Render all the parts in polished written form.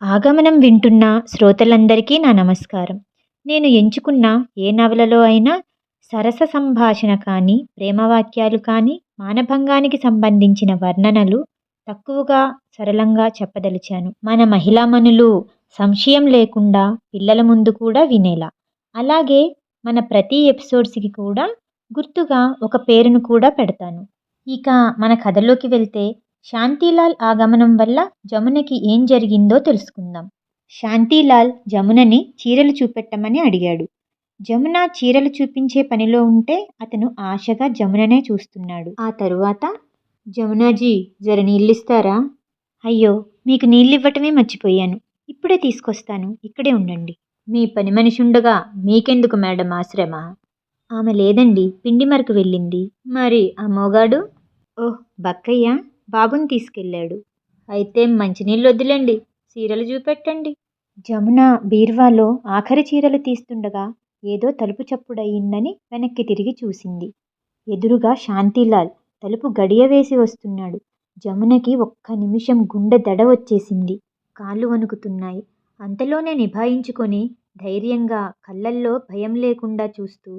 ఆగమనం వింటున్న శ్రోతలందరికీ నా నమస్కారం. నేను ఎంచుకున్న ఏ నవలలో అయినా సరస సంభాషణ కానీ, ప్రేమవాక్యాలు కానీ, మానభంగానికి సంబంధించిన వర్ణనలు తక్కువగా, సరళంగా చెప్పదలిచాను. మన మహిళామణులు సంశయం లేకుండా పిల్లల ముందు కూడా వినేలా. అలాగే మన ప్రతి ఎపిసోడ్స్‌కి కూడా గుర్తుగా ఒక పేరును కూడా పెడతాను. ఇక మన కథలోకి వెళ్తే శాంతిలాల్ ఆగమనం వల్ల జమునకి ఏం జరిగిందో తెలుసుకుందాం. శాంతిలాల్ జమునని చీరలు చూపెట్టమని అడిగాడు. జమున చీరలు చూపించే పనిలో ఉంటే అతను ఆశగా జముననే చూస్తున్నాడు. ఆ తరువాత జమునాజీ జర నీళ్ళిస్తారా? అయ్యో, మీకు నీళ్ళివ్వటమే మర్చిపోయాను. ఇప్పుడే తీసుకొస్తాను, ఇక్కడే ఉండండి. మీ పని మనిషి ఉండగా మీకెందుకు మేడం ఆ శ్రమ? ఆమె లేదండి, పిండి మరకు వెళ్ళింది. మరి ఆ మోగాడు? ఓహ్, బక్కయ్య బాబుని తీసుకెళ్ళాడు. అయితే మంచినీళ్ళు వద్దులేండి, చీరలు చూపెట్టండి. జమున బీర్వాలో ఆఖరి చీరలు తీస్తుండగా ఏదో తలుపు చప్పుడయిందని వెనక్కి తిరిగి చూసింది. ఎదురుగా శాంతిలాల్ తలుపు గడియ వేసి వస్తున్నాడు. జమునకి ఒక్క నిమిషం గుండె దడ వచ్చేసింది. కాళ్ళు వణుకుతున్నాయి. అంతలోనే నిభాయించుకొని ధైర్యంగా కళ్ళల్లో భయం లేకుండా చూస్తూ,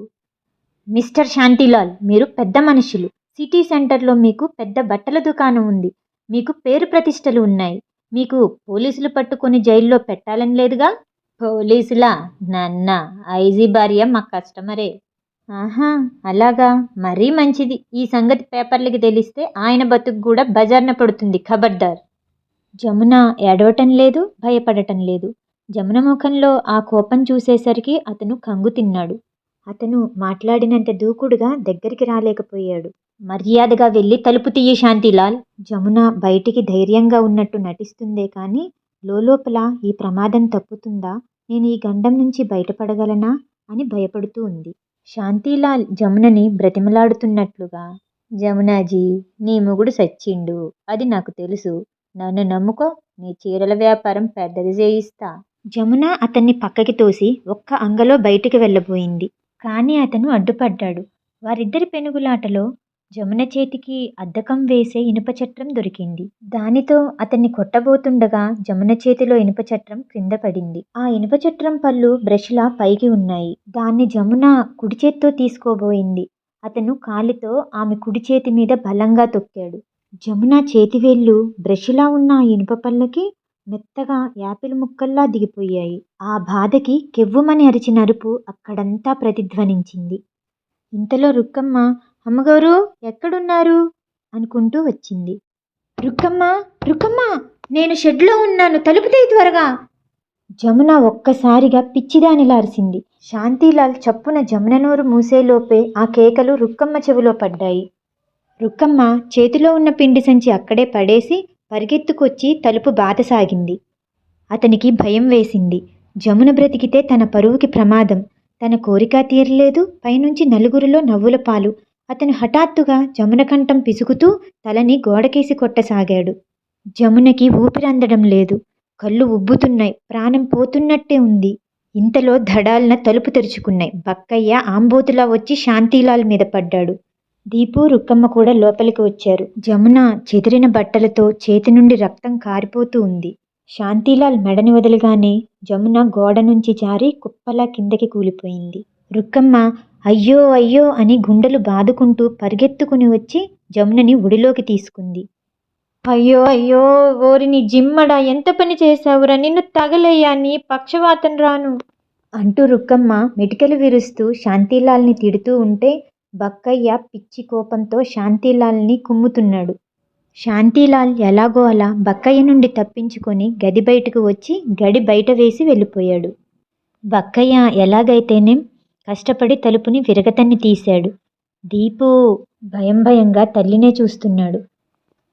మిస్టర్ శాంతిలాల్, మీరు పెద్ద మనుషులు. సిటీ సెంటర్లో మీకు పెద్ద బట్టల దుకాణం ఉంది. మీకు పేరు ప్రతిష్టలు ఉన్నాయి. మీకు పోలీసులు పట్టుకొని జైల్లో పెట్టాలని లేదుగా? పోలీసులా? నన్నా? ఐజీ భార్య మా కస్టమరే. ఆహా, అలాగా? మరీ మంచిది. ఈ సంగతి పేపర్లకి తెలిస్తే ఆయన బతుకు కూడా బజార్న పడుతుంది, ఖబర్దార్. జమున ఏడవటం లేదు, భయపడటం లేదు. జమున ముఖంలో ఆ కోపం చూసేసరికి అతను కంగు తిన్నాడు. అతను మాట్లాడినంత దూకుడుగా దగ్గరికి రాలేకపోయాడు. మర్యాదగా వెళ్ళి తలుపు తీయి శాంతిలాల్. జమున బయటికి ధైర్యంగా ఉన్నట్టు నటిస్తుందే కానీ లోలోపల ఈ ప్రమాదం తప్పుతుందా, నేను ఈ గండం నుంచి బయటపడగలనా అని భయపడుతూ ఉంది. శాంతిలాల్ జమునని బ్రతిమలాడుతున్నట్లుగా, జమునాజీ, నీ మొగుడు సచ్చిండు, అది నాకు తెలుసు. నన్ను నమ్ముకో, నీ చీరల వ్యాపారం పెద్దది చేయిస్తా. జమున అతన్ని పక్కకి తోసి ఒక్క అంగలో బయటికి వెళ్ళబోయింది. కానీ అతను అడ్డుపడ్డాడు. వారిద్దరి పెనుగులాటలో జమున చేతికి అద్దకం వేసే ఇనుపచట్రం దొరికింది. దానితో అతన్ని కొట్టబోతుండగా జమున చేతిలో ఇనుపచట్రం క్రింద పడింది. ఆ ఇనుపచట్రం పళ్ళు బ్రష్లా పైకి ఉన్నాయి. దాన్ని జమున కుడి చేత్తో తీసుకోబోయింది. అతను కాలితో ఆమె కుడి చేతి మీద బలంగా తొక్కాడు. జమున చేతివేళ్లు బ్రష్లా ఉన్న ఆ ఇనుప పళ్ళకి మెత్తగా యాపిల్ ముక్కల్లా దిగిపోయాయి. ఆ బాధకి కెవ్వుమని అరిచిన అరుపు అక్కడంతా ప్రతిధ్వనించింది. ఇంతలో రుక్కమ్మ, అమ్మగారు ఎక్కడున్నారు అనుకుంటూ వచ్చింది. రుక్కమ్మ, రుక్కమ్మ, నేను షెడ్లో ఉన్నాను, తలుపు తీయి త్వరగా. జమున ఒక్కసారిగా పిచ్చిదానిలా అరిసింది. శాంతిలాల్ చప్పున జమున నోరు మూసేలోపే ఆ కేకలు రుక్కమ్మ చెవిలో పడ్డాయి. రుక్కమ్మ చేతిలో ఉన్న పిండి సంచి అక్కడే పడేసి పరిగెత్తుకొచ్చి తలుపు బాతసాగింది. అతనికి భయం వేసింది. జమున బ్రతికితే తన పరువుకి ప్రమాదం. తన కోరిక తీరలేదు, పైనుంచి నలుగురిలో నవ్వుల పాలు. అతను హఠాత్తుగా జమున కంఠం పిసుకుతూ తలని గోడకేసి కొట్టసాగాడు. జమునకి ఊపిరందడం లేదు. కళ్ళు ఉబ్బుతున్నాయి. ప్రాణం పోతున్నట్టే ఉంది. ఇంతలో ధడాల్న తలుపు తెరుచుకున్నాయి. బక్కయ్య ఆంబోతులా వచ్చి శాంతిలాల్ మీద పడ్డాడు. దీపు, రుక్కమ్మ కూడా లోపలికి వచ్చారు. జమున చెదిరిన బట్టలతో చేతి నుండి రక్తం కారిపోతూ ఉంది. శాంతిలాల్ మెడని వదలగానే జమున గోడ నుంచి జారి కుప్పలా కిందకి కూలిపోయింది. రుక్కమ్మ అయ్యో అయ్యో అని గుండెలు బాదుకుంటూ పరిగెత్తుకుని వచ్చి జమునని ఒడిలోకి తీసుకుంది. అయ్యో అయ్యో, ఓరిని జిమ్మడా, ఎంత పని చేశావురా, నిన్ను తగలయ్యా, నీ పక్షవాతం రాను అంటూ రుక్కమ్మ మెటికలు విరుస్తూ శాంతిలాల్ని తిడుతూ ఉంటే బక్కయ్య పిచ్చి కోపంతో శాంతిలాల్ని కుమ్ముతున్నాడు. శాంతిలాల్ ఎలాగో అలా బక్కయ్య నుండి తప్పించుకొని గది బయటకు వచ్చి గడి బయట వేసి వెళ్ళిపోయాడు. బక్కయ్య ఎలాగైతేనేం కష్టపడి తలుపుని విరగతన్ని తీశాడు. దీపు భయం భయంగా తల్లినే చూస్తున్నాడు.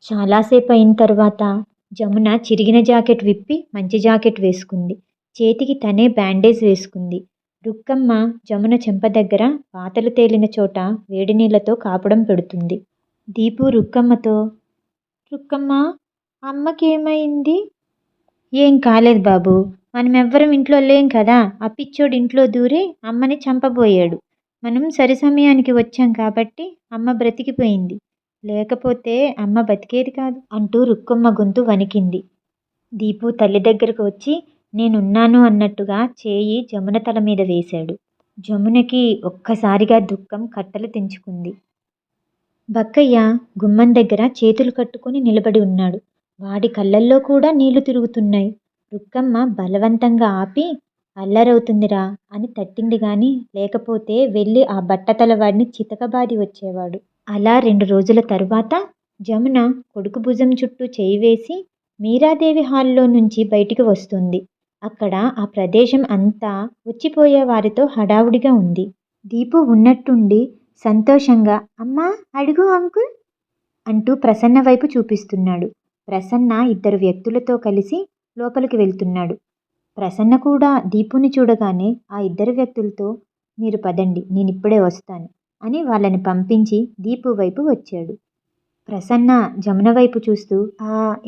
చాలాసేపు అయిన తర్వాత జమున చిరిగిన జాకెట్ విప్పి మంచి జాకెట్ వేసుకుంది. చేతికి తనే బ్యాండేజ్ వేసుకుంది. రుక్కమ్మ జమున చెంప దగ్గర వాతలు తేలిన చోట వేడి నీళ్లతో కాపడం పెడుతుంది. దీపు రుక్కమ్మతో, రుక్కమ్మ, అమ్మకేమైంది? ఏం కాలేదు బాబు, మనమెవ్వరం ఇంట్లో లేం కదా, ఆ పిచ్చోడు ఇంట్లో దూరి అమ్మని చంపబోయాడు. మనం సరి సమయానికి వచ్చాం కాబట్టి అమ్మ బ్రతికిపోయింది, లేకపోతే అమ్మ బతికేది కాదు అంటూ రుక్కమ్మ గొంతు వణికింది. దీపు తల్లి దగ్గరకు వచ్చి నేనున్నాను అన్నట్టుగా చేయి జమున తల మీద వేశాడు. జమునకి ఒక్కసారిగా దుఃఖం కట్టలు తెంచుకుంది. బక్కయ్య గుమ్మం దగ్గర చేతులు కట్టుకుని నిలబడి ఉన్నాడు. వాడి కళ్ళల్లో కూడా నీళ్లు తిరుగుతున్నాయి. రుక్కమ్మ బలవంతంగా ఆపి అల్లరవుతుందిరా అని తట్టింది గాని లేకపోతే వెళ్ళి ఆ బట్టతలవాడిని చితకబాది వచ్చేవాడు. అలా 2 రోజుల తరువాత జమున కొడుకు భుజం చుట్టూ చేయి వేసి మీరాదేవి హాల్లో నుంచి బయటికి వస్తుంది. అక్కడ ఆ ప్రదేశం అంతా వచ్చిపోయే వారితో హడావుడిగా ఉంది. దీపు ఉన్నట్టుండి సంతోషంగా అమ్మా అడుగు అంకుల్ అంటూ ప్రసన్న వైపు చూపిస్తున్నాడు. ప్రసన్న 2 వ్యక్తులతో కలిసి లోపలికి వెళ్తున్నాడు. ప్రసన్న కూడా దీపుని చూడగానే ఆ 2 వ్యక్తులతో మీరు పదండి నేనిప్పుడే వస్తాను అని వాళ్ళని పంపించి దీపు వైపు వచ్చాడు. ప్రసన్న జమున వైపు చూస్తూ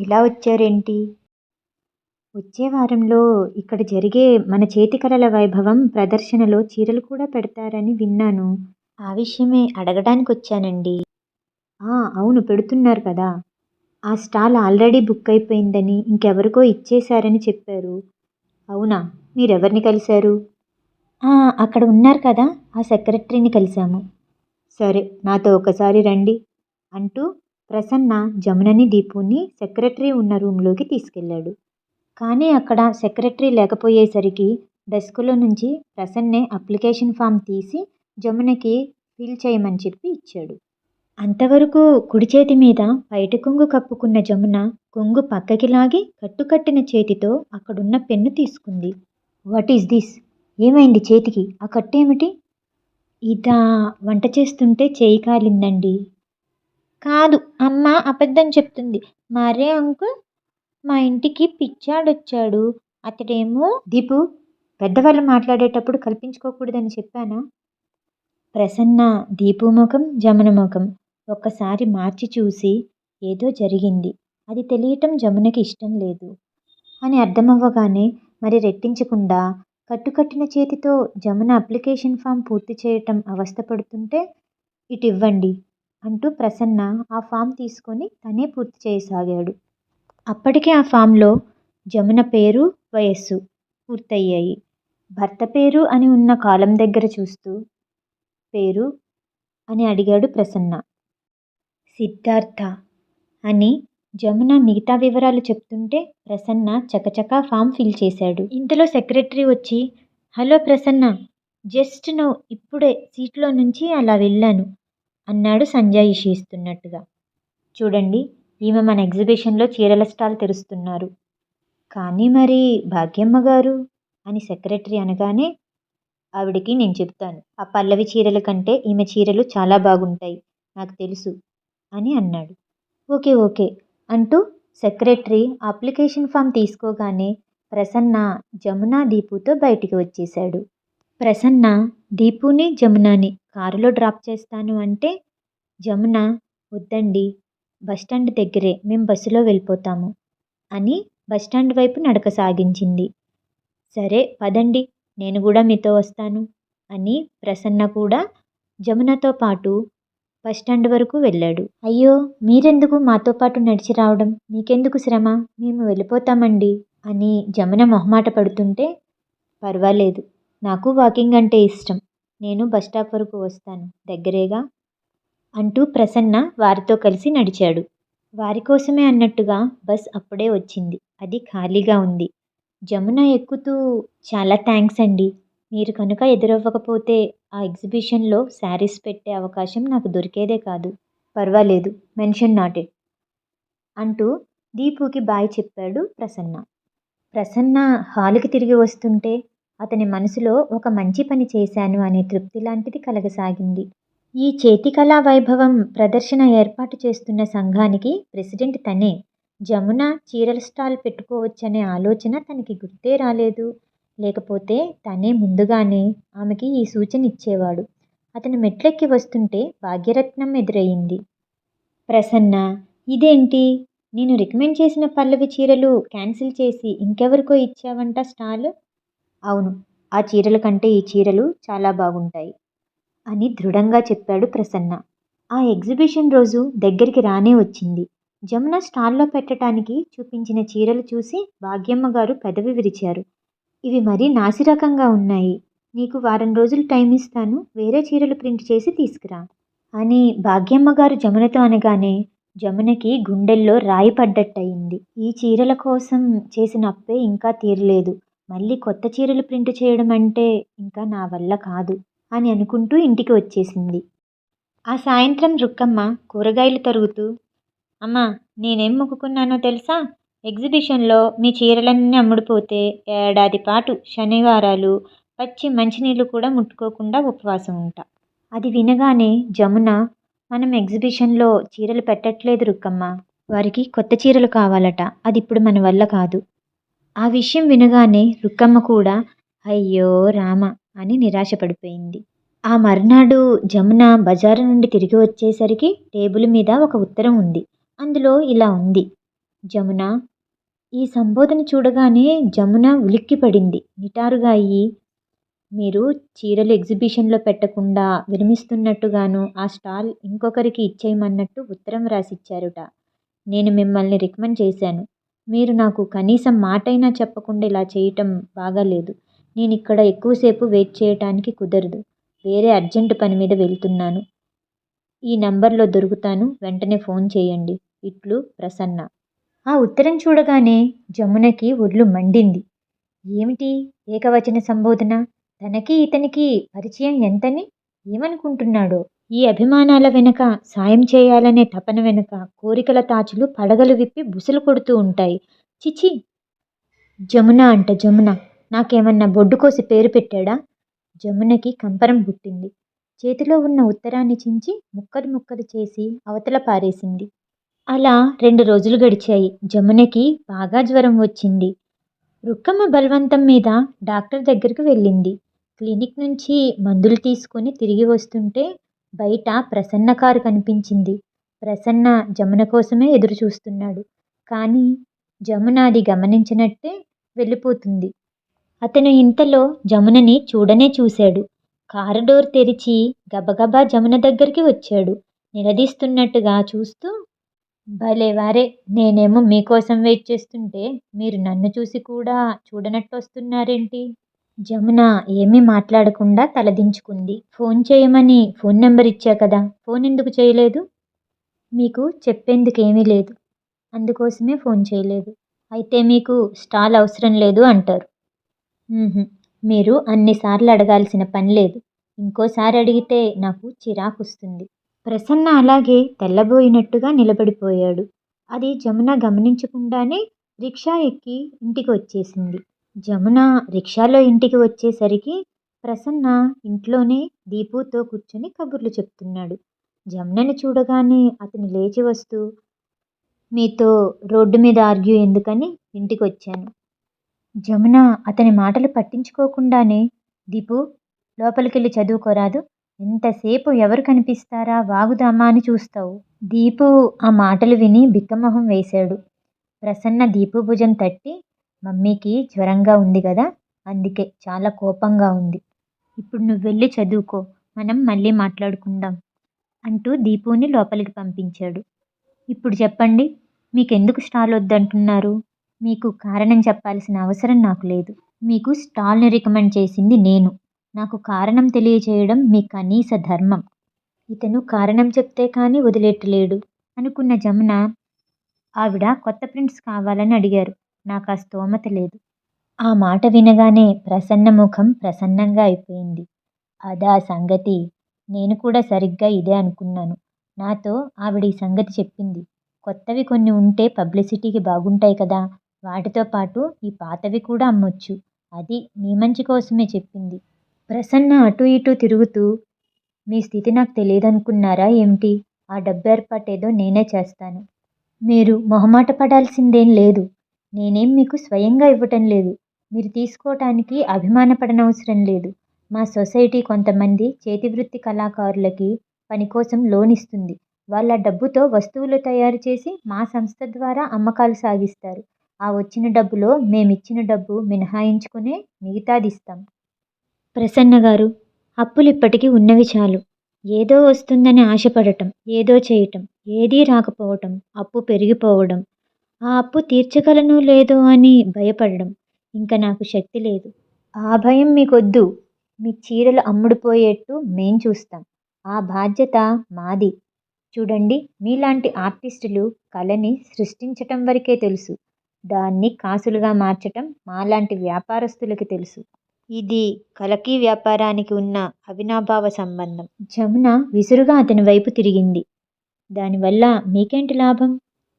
ఇలా వచ్చారేంటి? వచ్చే వారంలో ఇక్కడ జరిగే మన చేతికళల వైభవం ప్రదర్శనలో చీరలు కూడా పెడతారని విన్నాను. ఆ విషయమే అడగడానికి వచ్చానండి. అవును పెడుతున్నారు కదా. ఆ స్టాల్ ఆల్రెడీ బుక్ అయిపోయిందని ఇంకెవరికో ఇచ్చేశారని చెప్పారు. అవునా? మీరెవరిని కలిశారు? అక్కడ ఉన్నారు కదా ఆ సెక్రటరీని కలిశాము. సరే నాతో ఒకసారి రండి అంటూ ప్రసన్న జమునని దీపుని సెక్రటరీ ఉన్న రూంలోకి తీసుకెళ్ళాడు. కానీ అక్కడ సెక్రటరీ లేకపోయేసరికి డెస్క్లో నుంచి ప్రసన్నే అప్లికేషన్ ఫామ్ తీసి జమునకి ఫిల్ చేయమని చెప్పి ఇచ్చాడు. అంతవరకు కుడి చేతి మీద పైట కొంగు కప్పుకున్న జమున కొంగు పక్కకి లాగి కట్టుకట్టిన చేతితో అక్కడున్న పెన్ను తీసుకుంది. What is this? ఏమైంది చేతికి? ఆ కట్టేమిటి? ఇదా వంట చేస్తుంటే చేయి కాలిందండి. కాదు అమ్మ అబద్ధం చెప్తుంది. మరే అంకుల్ మా ఇంటికి పిచ్చాడొచ్చాడు. అతడేమో దీపు పెద్దవాళ్ళు మాట్లాడేటప్పుడు కల్పించుకోకూడదని చెప్పానా? ప్రసన్న దీపు ముఖం జమున ముఖం ఒక్కసారి మార్చి చూసి ఏదో జరిగింది, అది తెలియటం జమునకి ఇష్టం లేదు అని అర్థమవ్వగానే మరి రెట్టించకుండా కట్టుకట్టిన చేతితో జమున అప్లికేషన్ ఫామ్ పూర్తి చేయటం అవస్థపడుతుంటే ఇటు ఇవ్వండి అంటూ ప్రసన్న ఆ ఫామ్ తీసుకొని తనే పూర్తి చేయసాగాడు. అప్పటికే ఆ ఫామ్లో జమున పేరు వయస్సు పూర్తయ్యాయి. భర్త పేరు అని ఉన్న కాలం దగ్గర చూస్తూ పేరు అని అడిగాడు ప్రసన్న. సిద్ధార్థ అని జమున మిగతా వివరాలు చెప్తుంటే ప్రసన్న చకచకా ఫామ్ ఫిల్ చేశాడు. ఇంతలో సెక్రటరీ వచ్చి హలో ప్రసన్న, జస్ట్ నౌ ఇప్పుడే సీట్లో నుంచి అలా వెళ్ళాను అన్నాడు సంజాయిషి ఇస్తున్నట్టుగా. చూడండి ఈమె మన ఎగ్జిబిషన్లో చీరల స్టాల్ తెరుస్తున్నారు. కానీ మరి భాగ్యమ్మ గారు అని సెక్రటరీ అనగానే ఆవిడికి నేను చెప్తాను, ఆ పల్లవి చీరల కంటే ఈమె చీరలు చాలా బాగుంటాయి నాకు తెలుసు అని అన్నాడు. ఓకే ఓకే అంటూ సెక్రటరీ అప్లికేషన్ ఫామ్ తీసుకోగానే ప్రసన్న జమున దీపుతో బయటికి వచ్చేశాడు. ప్రసన్న దీపుని జమునాని కారులో డ్రాప్ చేస్తాను అంటే జమున వద్దండి బస్టాండ్ దగ్గరే మేం బస్సులో వెళ్ళిపోతాము అని బస్టాండ్ వైపు నడక సాగించింది. సరే పదండి నేను కూడా మీతో వస్తాను అని ప్రసన్న కూడా జమునతో పాటు బస్టాండ్ వరకు వెళ్ళాడు. అయ్యో మీరెందుకు మాతో పాటు నడిచి రావడం, మీకెందుకు శ్రమ, మేము వెళ్ళిపోతామండి అని జమున మొహమాట పడుతుంటే పర్వాలేదు నాకు వాకింగ్ అంటే ఇష్టం, నేను బస్టాప్ వరకు వస్తాను దగ్గరేగా అంటూ ప్రసన్న వారితో కలిసి నడిచాడు. వారి కోసమే అన్నట్టుగా బస్ అప్పుడే వచ్చింది. అది ఖాళీగా ఉంది. జమున ఎక్కుతూ చాలా థ్యాంక్స్ అండి, మీరు కనుక ఎదురవ్వకపోతే ఆ ఎగ్జిబిషన్లో శారీస్ పెట్టే అవకాశం నాకు దొరికేదే కాదు. పర్వాలేదు మెన్షన్ నాటెడ్ అంటూ దీపుకి బాయ్ చెప్పాడు ప్రసన్న. ప్రసన్న హాలుకి తిరిగి వస్తుంటే అతని మనసులో ఒక మంచి పని చేశాను అనే తృప్తి లాంటిది కలగసాగింది. ఈ చేతికళా వైభవం ప్రదర్శన ఏర్పాటు చేస్తున్న సంఘానికి ప్రెసిడెంట్ తనే. జమున చీరల స్టాల్ పెట్టుకోవచ్చనే ఆలోచన తనకి గుర్తే రాలేదు. లేకపోతే తనే ముందుగానే ఆమెకి ఈ సూచన ఇచ్చేవాడు. అతను మెట్లెక్కి వస్తుంటే భాగ్యరత్నం ఎదురయ్యింది. ప్రసన్న ఇదేంటి, నేను రికమెండ్ చేసిన పల్లవి చీరలు క్యాన్సిల్ చేసి ఇంకెవరికో ఇచ్చావంట స్టాల్? అవును, ఆ చీరల కంటే ఈ చీరలు చాలా బాగుంటాయి అని దృఢంగా చెప్పాడు ప్రసన్న. ఆ ఎగ్జిబిషన్ రోజు దగ్గరికి రానే వచ్చింది. జమున స్టాల్లో పెట్టడానికి చూపించిన చీరలు చూసి భాగ్యమ్మ గారు పెదవి విరిచారు. ఇవి మరీ నాసిరకంగా ఉన్నాయి. నీకు వారం రోజులు టైం ఇస్తాను. వేరే చీరలు ప్రింట్ చేసి తీసుకురా అని భాగ్యమ్మ గారు జమునతో అనగానే జమునకి గుండెల్లో రాయి పడ్డట్టయింది. ఈ చీరల కోసం చేసిన అప్పే ఇంకా తీరలేదు. మళ్ళీ కొత్త చీరలు ప్రింట్ చేయడం అంటే ఇంకా నా వల్ల కాదు అని అనుకుంటూ ఇంటికి వచ్చేసింది. ఆ సాయంత్రం రుక్కమ్మ కూరగాయలు తరుగుతూ, అమ్మా, నేనేం మొక్కుకున్నానో తెలుసా? ఎగ్జిబిషన్లో మీ చీరలన్నీ అమ్ముడుపోతే ఏడాది పాటు శనివారాలు పచ్చి మంచినీళ్ళు కూడా ముట్టుకోకుండా ఉపవాసం ఉంటా. అది వినగానే జమున, మనం ఎగ్జిబిషన్లో చీరలు పెట్టట్లేదు రుక్కమ్మ. వారికి కొత్త చీరలు కావాలట. అది ఇప్పుడు మన వల్ల కాదు. ఆ విషయం వినగానే రుక్కమ్మ కూడా అయ్యో రామ అని నిరాశపడిపోయింది. ఆ మర్నాడు జమున బజారు నుండి తిరిగి వచ్చేసరికి టేబుల్ మీద ఒక ఉత్తరం ఉంది. అందులో ఇలా ఉంది: జమున. ఈ సంబోధన చూడగానే జమున ఉలిక్కిపడింది. నిటారుగా అయ్యి, మీరు చీరలు ఎగ్జిబిషన్లో పెట్టకుండా విరమిస్తున్నట్టుగాను ఆ స్టాల్ ఇంకొకరికి ఇచ్చేయమన్నట్టు ఉత్తరం రాసిచ్చారుట. నేను మిమ్మల్ని రికమెండ్ చేశాను. మీరు నాకు కనీసం మాటైనా చెప్పకుండా ఇలా చేయటం బాగాలేదు. నేను ఇక్కడ ఎక్కువసేపు వెయిట్ చేయటానికి కుదరదు. వేరే అర్జెంటు పని మీద వెళ్తున్నాను. ఈ నంబర్లో దొరుకుతాను. వెంటనే ఫోన్ చేయండి. ఇట్లు ప్రసన్న. ఆ ఉత్తరం చూడగానే జమునకి ఒళ్ళు మండింది. ఏమిటి ఏకవచన సంబోధన? తనకి ఇతనికి పరిచయం ఎంతని ఏమనుకుంటున్నాడో? ఈ అభిమానాల వెనుక, సాయం చేయాలనే తపన వెనుక కోరికల తాచులు పడగలు విప్పి బుసలు కొడుతూ ఉంటాయి. చిచి! జమున అంట జమున. నాకేమన్నా బొడ్డు కోసి పేరు పెట్టాడా? జమునకి కంపరం పుట్టింది. చేతిలో ఉన్న ఉత్తరాన్ని చించి ముక్కలు ముక్కలు చేసి అవతల పారేసింది. అలా 2 రోజులు గడిచాయి. జమునకి బాగా జ్వరం వచ్చింది. రుక్కమ్మ బలవంతం మీద డాక్టర్ దగ్గరికి వెళ్ళింది. క్లినిక్ నుంచి మందులు తీసుకుని తిరిగి వస్తుంటే బయట ప్రసన్న కారు కనిపించింది. ప్రసన్న జమున కోసమే ఎదురు చూస్తున్నాడు. కానీ జమున అది గమనించినట్టే వెళ్ళిపోతుంది. అతను ఇంతలో జమునని చూడనే చూశాడు. కారు డోర్ తెరిచి గబగబా జమున దగ్గరికి వచ్చాడు. నిలదీస్తున్నట్టుగా చూస్తూ, భలేవారే, నేనేమో మీకోసం వెయిట్ చేస్తుంటే మీరు నన్ను చూసి కూడా చూడనట్టు వస్తున్నారేంటి? జమున ఏమీ మాట్లాడకుండా తలదించుకుంది. ఫోన్ చేయమని ఫోన్ నెంబర్ ఇచ్చా కదా, ఫోన్ ఎందుకు చేయలేదు? మీకు చెప్పేందుకేమీ లేదు. అందుకోసమే ఫోన్ చేయలేదు. అయితే మీకు స్టాల్ అవసరం లేదు అంటారు. మీరు అన్నిసార్లు అడగాల్సిన పని లేదు. ఇంకోసారి అడిగితే నాకు చిరాకొస్తుంది. ప్రసన్న అలాగే తెల్లబోయినట్టుగా నిలబడిపోయాడు. అది జమున గమనించకుండానే రిక్షా ఎక్కి ఇంటికి వచ్చేసింది. జమున రిక్షాలో ఇంటికి వచ్చేసరికి ప్రసన్న ఇంట్లోనే దీపుతో కూర్చొని కబుర్లు చెప్తున్నాడు. జమునని చూడగానే అతను లేచి వస్తూ, మీతో రోడ్డు మీద ఆర్గ్యూ ఎందుకని ఇంటికి వచ్చాను. జమున అతని మాటలు పట్టించుకోకుండానే, దీపు, లోపలికెళ్ళి చదువుకోరాదు. ఎంతసేపు ఎవరు కనిపిస్తారా వాగుదామా అని చూస్తావు. దీపు ఆ మాటలు విని బిక్కమొహం వేశాడు. ప్రసన్న దీపు భుజం తట్టి, మమ్మీకి జ్వరంగా ఉంది కదా, అందుకే చాలా కోపంగా ఉంది. ఇప్పుడు నువ్వు వెళ్ళి చదువుకో, మనం మళ్ళీ మాట్లాడుకుందాం అంటూ దీపుని లోపలికి పంపించాడు. ఇప్పుడు చెప్పండి, మీకెందుకు స్టాల్ వద్దంటున్నారు? మీకు కారణం చెప్పాల్సిన అవసరం నాకు లేదు. మీకు స్టాల్ని రికమెండ్ చేసింది నేను. నాకు కారణం తెలియచేయడం మీ కనీస ధర్మం. ఇతను కారణం చెప్తే కానీ వదిలేట్లేడు అనుకున్న జమున, ఆవిడ కొత్త ప్రింట్స్ కావాలని అడిగారు. నాకు ఆ స్తోమత లేదు. ఆ మాట వినగానే ప్రసన్న ముఖం ప్రసన్నంగా అయిపోయింది. అదా సంగతి. నేను కూడా సరిగ్గా ఇదే అనుకున్నాను. నాతో ఆవిడ ఈ సంగతి చెప్పింది. కొత్తవి కొన్ని ఉంటే పబ్లిసిటీకి బాగుంటాయి కదా, వాటితో పాటు ఈ పాతవి కూడా అమ్మొచ్చు. అది మీ మంచి కోసమే చెప్పింది. ప్రసన్న అటూ ఇటూ తిరుగుతూ, మీ స్థితి నాకు తెలియదనుకున్నారా ఏమిటి? ఆ డబ్బు ఏర్పాటేదో నేనే చేస్తాను. మీరు మొహమాట పడాల్సిందేం లేదు. నేనేం మీకు స్వయంగా ఇవ్వటం లేదు. మీరు తీసుకోవటానికి అభిమానపడనవసరం లేదు. మా సొసైటీ కొంతమంది చేతివృత్తి కళాకారులకి పని కోసం లోన్ ఇస్తుంది. వాళ్ళ డబ్బుతో వస్తువులు తయారు చేసి మా సంస్థ ద్వారా అమ్మకాలు సాగిస్తారు. ఆ వచ్చిన డబ్బులో మేమిచ్చిన డబ్బు మినహాయించుకునే మిగతాది ఇస్తాం. ప్రసన్న గారు, అప్పులు ఇప్పటికీ ఉన్నవి చాలు. ఏదో వస్తుందని ఆశపడటం, ఏదో చేయటం, ఏదీ రాకపోవటం, అప్పు పెరిగిపోవడం, ఆ అప్పు తీర్చగలనో లేదో అని భయపడడం. ఇంక నాకు శక్తి లేదు. ఆ భయం మీకొద్దు. మీ చీరలు అమ్ముడుపోయేట్టు మేం చూస్తాం. ఆ బాధ్యత మాది. చూడండి, మీలాంటి ఆర్టిస్టులు కళని సృష్టించటం వరకే తెలుసు. దాన్ని కాసులుగా మార్చటం మాలాంటి వ్యాపారస్తులకి తెలుసు. ఇది కళకి వ్యాపారానికి ఉన్న అవినాభావ సంబంధం. జమున విసురుగా అతని వైపు తిరిగింది. దానివల్ల మీకేంటి లాభం?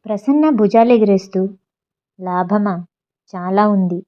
ప్రసన్న భుజాలెగరేస్తూ, లాభమా? చాలా ఉంది.